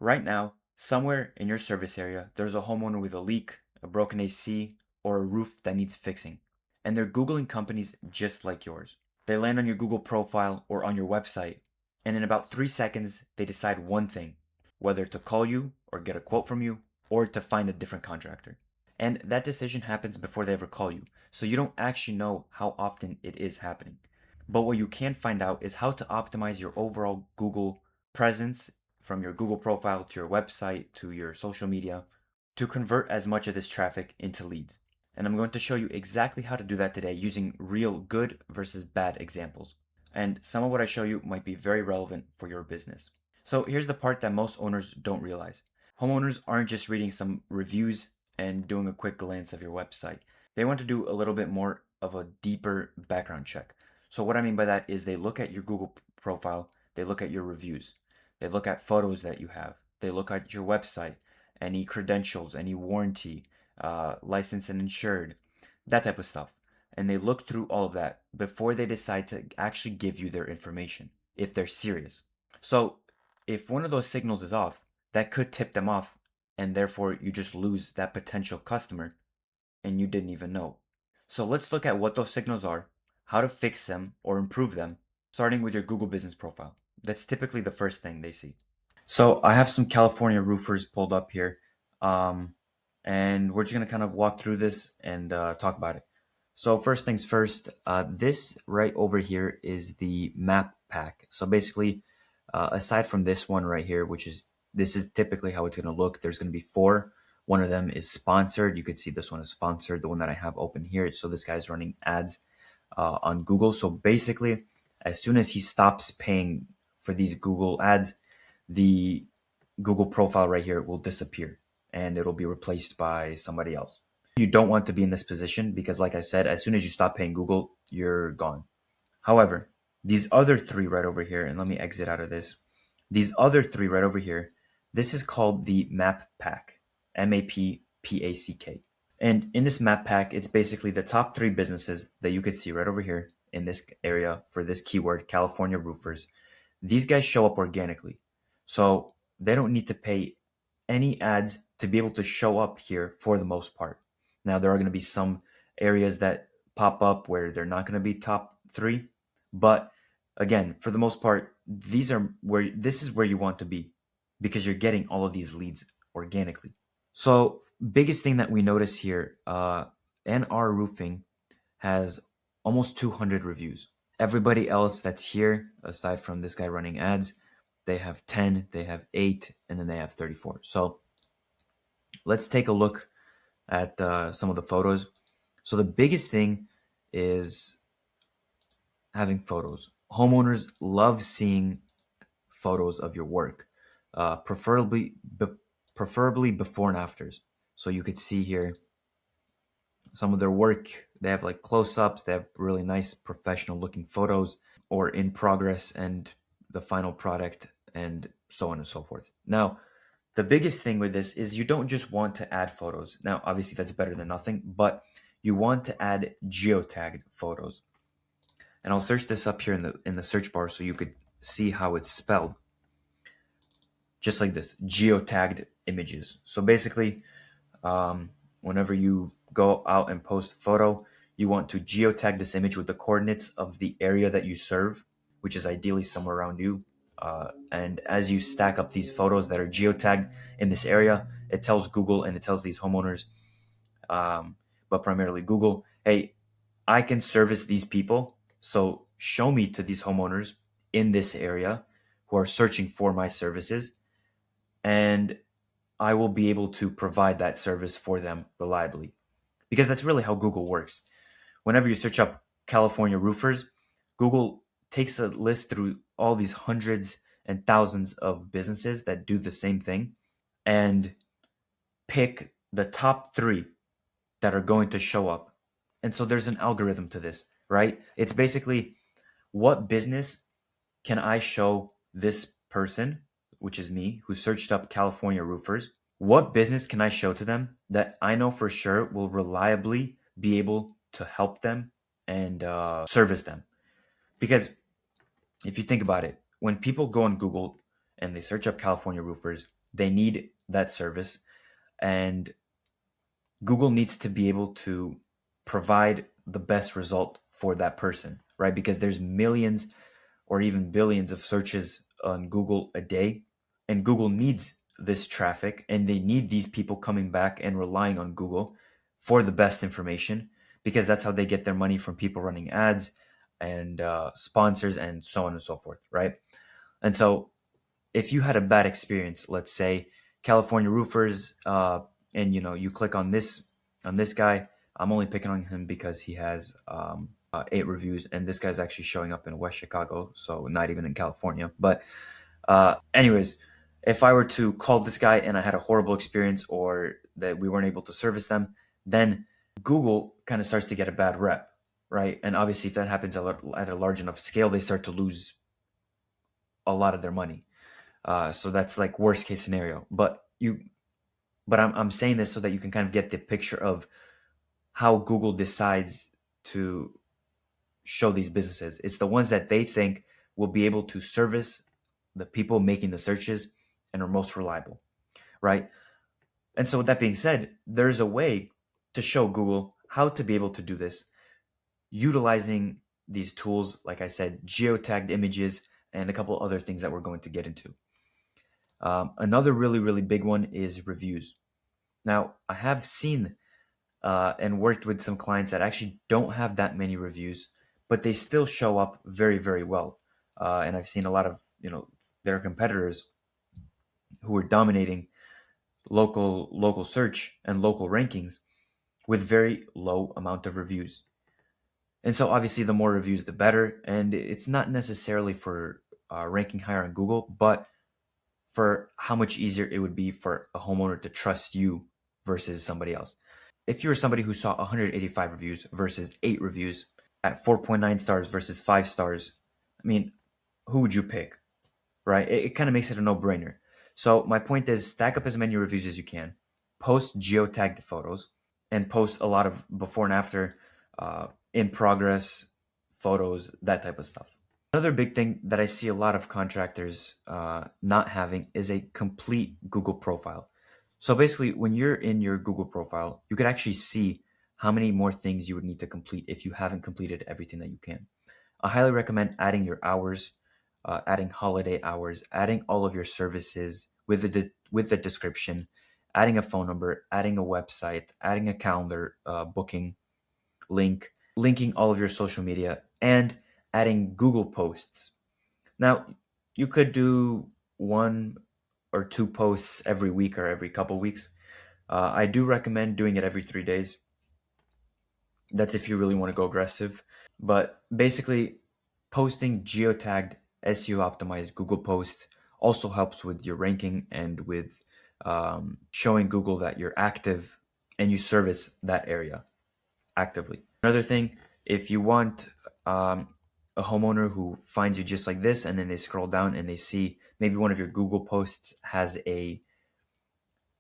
Right now, somewhere in your service area, there's a homeowner with a leak, a broken AC, or a roof that needs fixing. And they're Googling companies just like yours. They land on your Google profile or on your website, and in about 3 seconds, they decide one thing: whether to call you or get a quote from you, or to find a different contractor. And that decision happens before they ever call you, so you don't actually know how often it is happening. But what you can find out is how to optimize your overall Google presence, from your Google profile to your website to your social media, to convert as much of this traffic into leads. And I'm going to show you exactly how to do that today using real good versus bad examples. And some of what I show you might be very relevant for your business. So here's the part that most owners don't realize. Homeowners aren't just reading some reviews and doing a quick glance of your website. They want to do a little bit more of a deeper background check. So what I mean by that is they look at your Google profile, they look at your reviews, they look at photos that you have, they look at your website, any credentials, any warranty, licensed and insured, that type of stuff. And they look through all of that before they decide to actually give you their information, if they're serious. So if one of those signals is off, that could tip them off, and therefore you just lose that potential customer and you didn't even know. So let's look at what those signals are, how to fix them or improve them, starting with your Google business profile. That's typically the first thing they see. So I have some California roofers pulled up here, um, and we're just gonna kind of walk through this and talk about it. So first things first, this right over here is the map pack. So basically, aside from this one right here, this is typically how it's gonna look. There's gonna be four. One of them is sponsored. You could see this one is sponsored, the one that I have open here. So this guy's running ads on Google. So basically, as soon as he stops paying for these Google ads, the Google profile right here will disappear and it'll be replaced by somebody else. You don't want to be in this position because, like I said, as soon as you stop paying Google, you're gone. However, these other three right over here, and let me exit out of this. These other three right over here, this is called the map pack, MAPPACK. And in this map pack, it's basically the top three businesses that you could see right over here in this area for this keyword, California roofers. These guys show up organically. So they don't need to pay any ads to be able to show up here for the most part. Now, there are going to be some areas that pop up where they're not going to be top three. But again, for the most part, this is where you want to be because you're getting all of these leads organically. So biggest thing that we notice here, NR Roofing has almost 200 reviews. Everybody else that's here, aside from this guy running ads, they have 10, they have 8, and then they have 34. So let's take a look at some of the photos. So the biggest thing is having photos. Homeowners love seeing photos of your work, preferably before and afters. So you could see here some of their work. They have like close-ups, they have really nice professional looking photos, or in progress and the final product, and so on and so forth. Now, the biggest thing with this is you don't just want to add photos. Now, obviously that's better than nothing, but you want to add geotagged photos. And I'll search this up here in the search bar so you could see how it's spelled. Just like this, geotagged images. So basically, whenever you go out and post a photo, you want to geotag this image with the coordinates of the area that you serve, which is ideally somewhere around you. And as you stack up these photos that are geotagged in this area, it tells Google and it tells these homeowners, but primarily Google, hey, I can service these people. So show me to these homeowners in this area who are searching for my services, and I will be able to provide that service for them reliably. Because that's really how Google works. Whenever you search up California roofers, Google takes a list through all these hundreds and thousands of businesses that do the same thing and pick the top three that are going to show up. And so there's an algorithm to this, right? It's basically, what business can I show this person, which is me, who searched up California roofers? What business can I show to them that I know for sure will reliably be able to help them and service them? Because if you think about it, when people go on Google and they search up California roofers, They need that service, and Google needs to be able to provide the best result for that person, right? Because there's millions or even billions of searches on Google a day, and Google needs this traffic, and they need these people coming back and relying on Google for the best information, because that's how they get their money from people running ads and sponsors and so on and so forth, right? And so if you had a bad experience, let's say California roofers, and you click on this guy. I'm only picking on him because he has 8 reviews, and this guy's actually showing up in West Chicago, so not even in California. But anyways, if I were to call this guy and I had a horrible experience, or that we weren't able to service them, then Google kind of starts to get a bad rep, right? And obviously, if that happens at a large enough scale, they start to lose a lot of their money. So that's like worst case scenario. But I'm saying this so that you can kind of get the picture of how Google decides to show these businesses. It's the ones that they think will be able to service the people making the searches and are most reliable, right? And so with that being said, there's a way to show Google how to be able to do this utilizing these tools, like I said, geotagged images, and a couple other things that we're going to get into. Another really, really big one is reviews. Now, I have seen and worked with some clients that actually don't have that many reviews, but they still show up very, very well. And I've seen a lot of their competitors who are dominating local search and local rankings with very low amount of reviews. And so obviously the more reviews, the better. And it's not necessarily for ranking higher on Google, but for how much easier it would be for a homeowner to trust you versus somebody else. If you were somebody who saw 185 reviews versus 8 reviews at 4.9 stars versus 5 stars, I mean, who would you pick, right? It kind of makes it a no-brainer. So my point is, stack up as many reviews as you can, post geotagged photos, and post a lot of before and after in progress photos, that type of stuff. Another big thing that I see a lot of contractors not having is a complete Google profile. So basically, when you're in your Google profile, you could actually see how many more things you would need to complete if you haven't completed everything that you can. I highly recommend adding your hours, adding holiday hours, adding all of your services with the description, adding a phone number, adding a website, adding a calendar booking link, linking all of your social media, and adding Google posts. Now, you could do 1 or 2 posts every week or every couple weeks. I do recommend doing it every 3 days. That's if you really want to go aggressive. But basically, posting geotagged SEO optimized Google posts also helps with your ranking and with showing Google that you're active and you service that area actively. Another thing, if you want a homeowner who finds you just like this, and then they scroll down and they see maybe one of your Google posts has a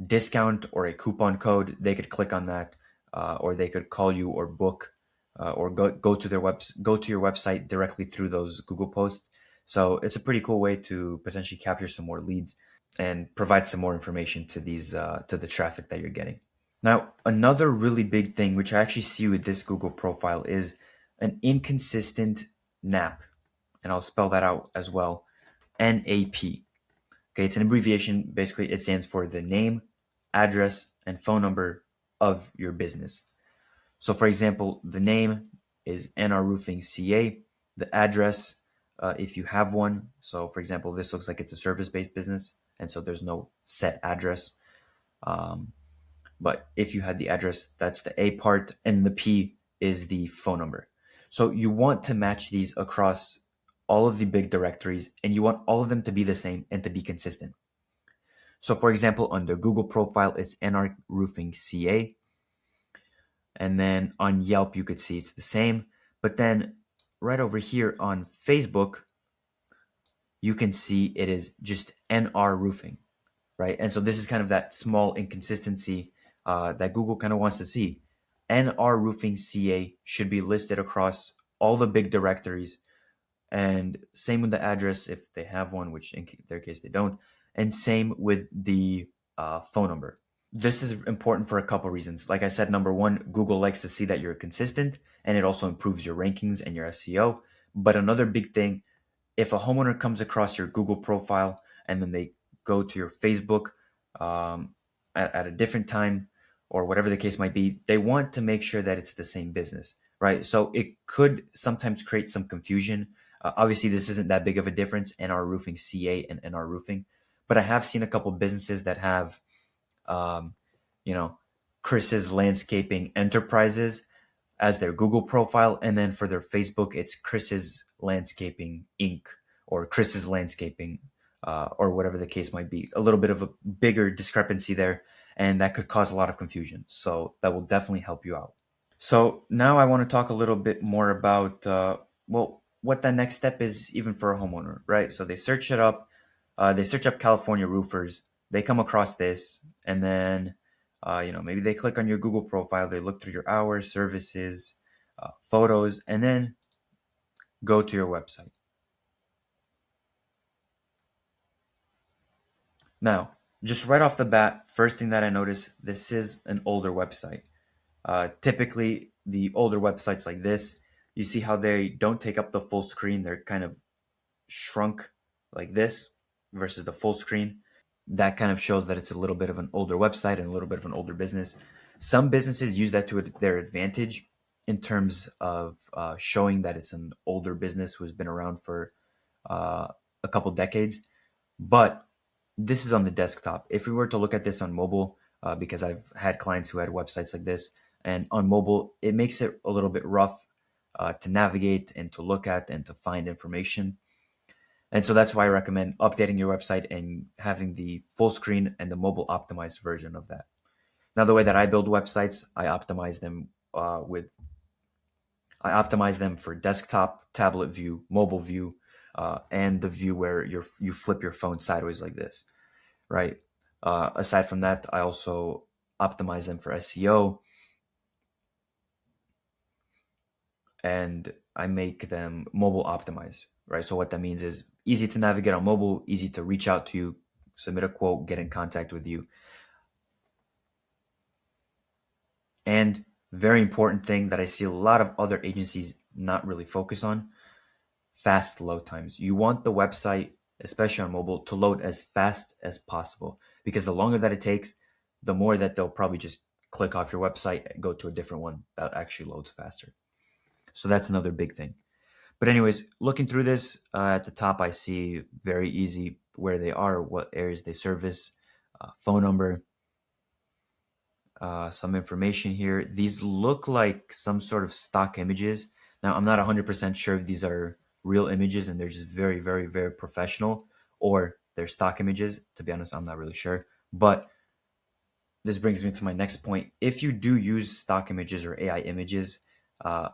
discount or a coupon code, they could click on that, or they could call you or book, or go to your website directly through those Google posts. So it's a pretty cool way to potentially capture some more leads and provide some more information to these to the traffic that you're getting. Now, another really big thing, which I actually see with this Google profile, is an inconsistent NAP, and I'll spell that out as well. NAP. Okay, it's an abbreviation. Basically, it stands for the name, address, and phone number of your business. So, for example, the name is NR Roofing CA. The address, if you have one. So, for example, this looks like it's a service-based business, and so there's no set address. But if you had the address, that's the A part, and the P is the phone number. So you want to match these across all of the big directories, and you want all of them to be the same and to be consistent. So for example, on the Google profile, it's NR Roofing CA. And then on Yelp, you could see it's the same. But then right over here on Facebook, you can see it is just NR Roofing, right? And so this is kind of that small inconsistency that Google kind of wants to see. NR Roofing CA should be listed across all the big directories, and same with the address if they have one, which in their case they don't. and same with the phone number. This is important for a couple reasons. Like I said, number one, Google likes to see that you're consistent, and it also improves your rankings and your SEO. But another big thing, if a homeowner comes across your Google profile and then they go to your Facebook um, at a different time or whatever the case might be, they want to make sure that it's the same business, right? So it could sometimes create some confusion. Obviously, this isn't that big of a difference in our roofing CA and our roofing, but I have seen a couple businesses that have, um, you know, Chris's Landscaping Enterprises as their Google profile, and then for their Facebook, it's Chris's Landscaping Inc. or Chris's Landscaping, or whatever the case might be. A little bit of a bigger discrepancy there, and that could cause a lot of confusion. So that will definitely help you out. So now I want to talk a little bit more about well, what the next step is even for a homeowner, right? So they search it up, they search up California roofers, they come across this, and then maybe they click on your Google profile, they look through your hours, services, photos, and then go to your website. Now, just right off the bat, first thing that I notice, this is an older website. Typically, the older websites like this, you see how they don't take up the full screen. They're kind of shrunk like this versus the full screen. That kind of shows that it's a little bit of an older website and a little bit of an older business. Some businesses use that to their advantage in terms of showing that it's an older business who's been around for uh, a couple decades. But this is on the desktop. If we were to look at this on mobile, because I've had clients who had websites like this, and on mobile, it makes it a little bit rough to navigate and to look at and to find information. And so that's why I recommend updating your website and having the full screen and the mobile optimized version of that. Now, the way that I build websites, I optimize them for desktop, tablet view, mobile view, and the view where you flip your phone sideways like this, right? Aside from that, I also optimize them for SEO, and I make them mobile optimized, right? So what that means is easy to navigate on mobile, easy to reach out to you, submit a quote, get in contact with you. And very important thing that I see a lot of other agencies not really focus on, fast load times. You want the website, especially on mobile, to load as fast as possible, because the longer that it takes, the more that they'll probably just click off your website and go to a different one that actually loads faster. So that's another big thing. But anyways, looking through this, at the top, I see very easy where they are, what areas they service, phone number, some information here. These look like some sort of stock images. Now, I'm not 100% sure if these are real images and they're just very, very, very professional, or they're stock images. To be honest, I'm not really sure. But this brings me to my next point. If you do use stock images or AI images, uh,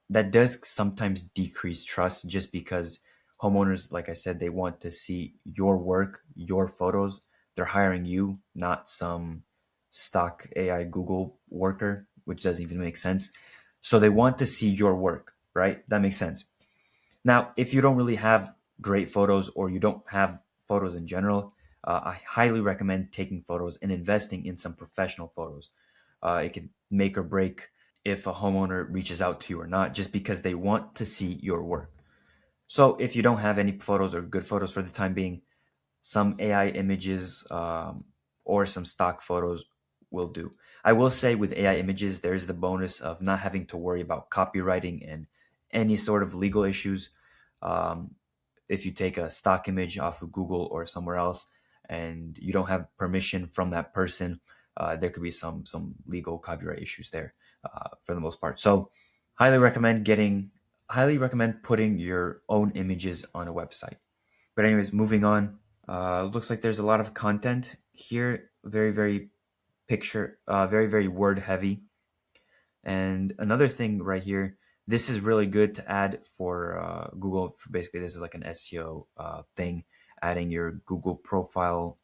that does sometimes decrease trust, just because homeowners, like I said, they want to see your work, your photos. They're hiring you, not some stock AI Google worker, which doesn't even make sense. So they want to see your work, right? That makes sense. Now, if you don't really have great photos, or you don't have photos in general, I highly recommend taking photos and investing in some professional photos. It can make or break if a homeowner reaches out to you or not, just because they want to see your work. So if you don't have any photos or good photos for the time being, some AI images, or some stock photos will do. I will say with AI images, there's the bonus of not having to worry about copywriting and any sort of legal issues. Um, if you take a stock image off of Google or somewhere else and you don't have permission from that person, there could be some legal copyright issues there, for the most part. So, highly recommend getting, highly recommend putting your own images on a website. But anyways, moving on. Looks like there's a lot of content here. Very, very very, very word heavy. And another thing right here, this is really good to add for Google. Basically, this is like an SEO thing, adding your Google profile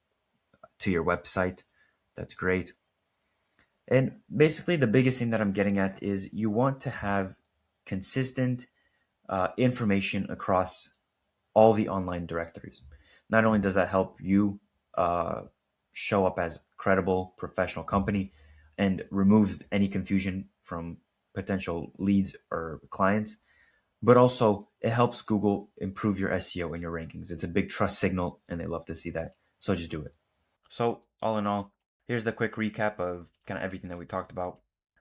to your website. That's great. And basically, the biggest thing that I'm getting at is you want to have consistent information across all the online directories. Not only does that help you uh, show up as credible professional company and removes any confusion from potential leads or clients, but also it helps Google improve your SEO and your rankings. It's a big trust signal and they love to see that. So just do it. So, all in all, here's the quick recap of kind of everything that we talked about.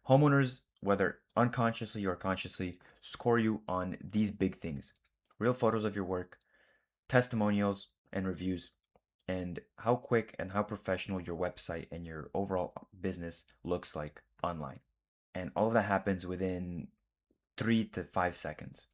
Homeowners, whether unconsciously or consciously, score you on these big things: real photos of your work, testimonials and reviews, and how quick and how professional your website and your overall business looks like online. And all of that happens within 3 to 5 seconds.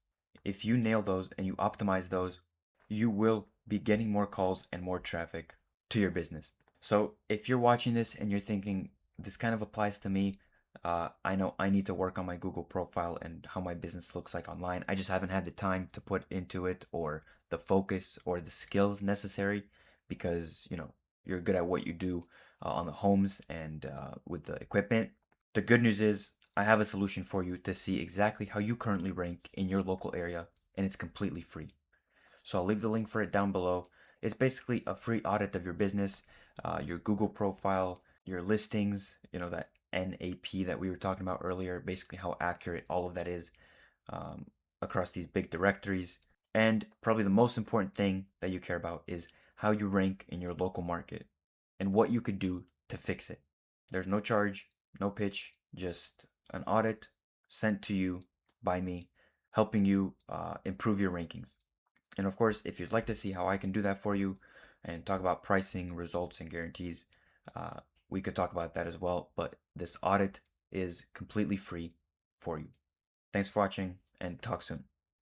If you nail those and you optimize those, you will be getting more calls and more traffic to your business. So if you're watching this and you're thinking, this kind of applies to me, I know I need to work on my Google profile and how my business looks like online. I just haven't had the time to put into it, or the focus or the skills necessary, because you're good at what you do on the homes and with the equipment. The good news is I have a solution for you to see exactly how you currently rank in your local area, and it's completely free. So I'll leave the link for it down below. It's basically a free audit of your business, your Google profile, your listings, that NAP that we were talking about earlier, basically how accurate all of that is um, across these big directories. And probably the most important thing that you care about is how you rank in your local market and what you could do to fix it. There's no charge, no pitch, just an audit sent to you by me, helping you improve your rankings. And of course, if you'd like to see how I can do that for you and talk about pricing, results, and guarantees, uh, we could talk about that as well. But this audit is completely free for you. Thanks for watching and talk soon.